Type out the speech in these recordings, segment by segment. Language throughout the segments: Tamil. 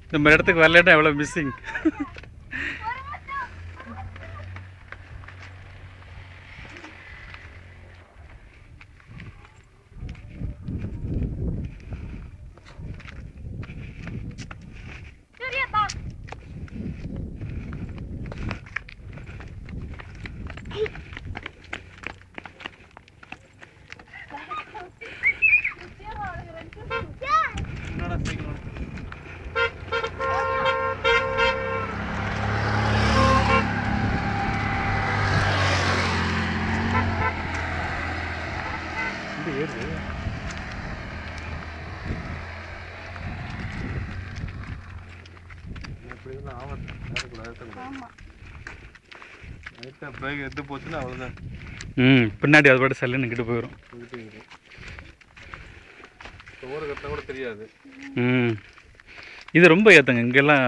இந்த மாதிரி இடத்துக்கு வரலன்னா எவ்வளோ மிஸ்ஸிங். பின்னாடி அது பாட்டு சல்லுன்னு நிக்கிட்டு போயிடும். கூட தெரியாது. இது ரொம்ப ஏத்தங்க இங்கெல்லாம்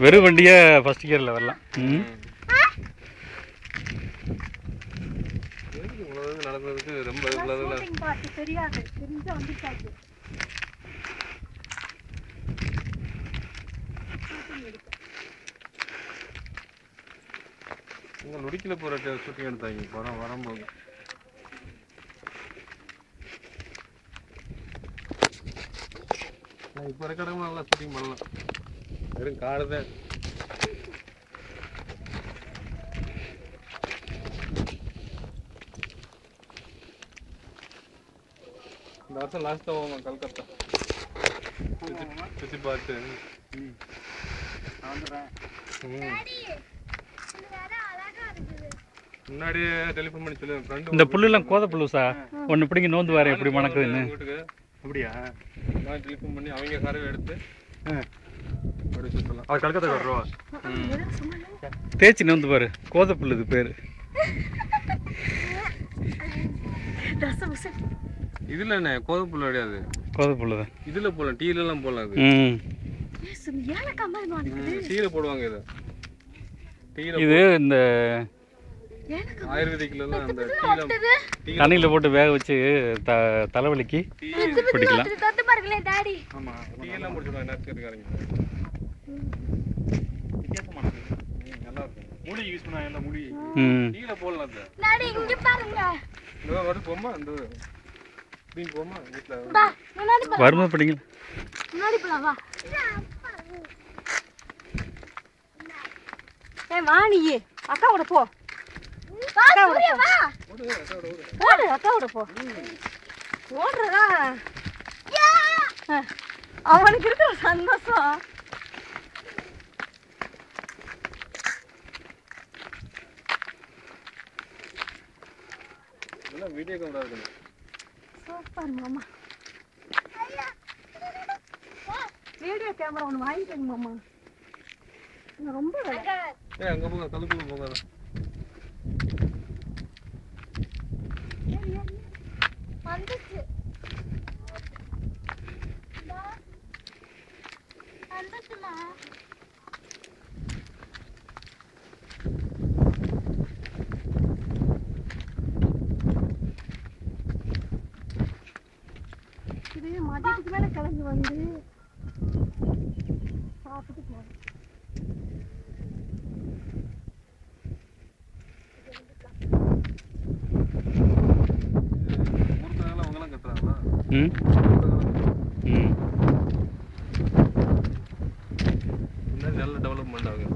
வெறும் வண்டியா ஃபர்ஸ்ட் கியர்ல வரலாம். நடந்ததுக்கு ரொம்ப தெரியாது தெரிஞ்சா வந்துட்டாங்க. இங்கே நொடிக்கில் போகிற ஷூட்டிங் எடுத்தாங்க படம் வரும்போது. இப்போ இருக்கிற நல்லா ஷூட்டிங் பண்ணலாம். வெறும் காடு தான். இந்த வருஷம் லாஸ்ட்டாக போவோம் கல்கத்தா சுற்றி பார்த்து. முன்னாடியே டெலிஃபோன் பண்ணி சொல்லி ஃப்ரெண்டு. இந்த புல்லுலாம் கோத புல்லுசா ஒன்று பிடிங்க நோந்து வரேன் எப்படி மணக்குதுன்னு. வீட்டுக்கு அப்படியா? நான் டெலிஃபோன் பண்ணி அவங்க காரவை எடுத்து அப்படி சுற்றலாம். அது கல்கத்தா வருவா தேய்ச்சி நோந்து பாரு. கோத புல்லு இது பேர். இதில் என்ன கோத புல் கிடையாது, கோத புல்லு தான். இதில் போடலாம், டீலெலாம் போடலாம். அது டீயில் போடுவாங்க. இதை டீயில் இது இந்த ஆயுர்வேதிக்லாம் அந்த தண்ணியில் போட்டு வேக வச்சு தலைவலிக்கு பிடிக்கலாம். ஆமாம் டீயெல்லாம் பிடிச்சிடுவாங்க. என்ன இருக்காருங்க நல்லா இருக்கும். மூடி யூஸ் பண்ணா என்ன மூடி டீயில் போடலாம். அந்த வரும் போமா அந்த போமா வீட்டில் வருமா பிடிங்க. அக்காவோட போ, அக்காவோட போ. ஓடுறதா அவனுக்கு இருக்கிற சந்தோஷம். வீடியோ கேமரா இருக்கு. சூப்பர் மாமா. வீடியோ கேமரா ஒன்று வாங்கிக்கோங்க மாமா. ரொம்ப அங்கே போங்க, கல்லுக்குள்ள போங்க. வந்துச்சு இது மதியத்துக்கு மேலே கிளம்பி வந்து சாப்பிட்டு போகணும். நல்ல டெவலப்மெண்ட் ஆகுது.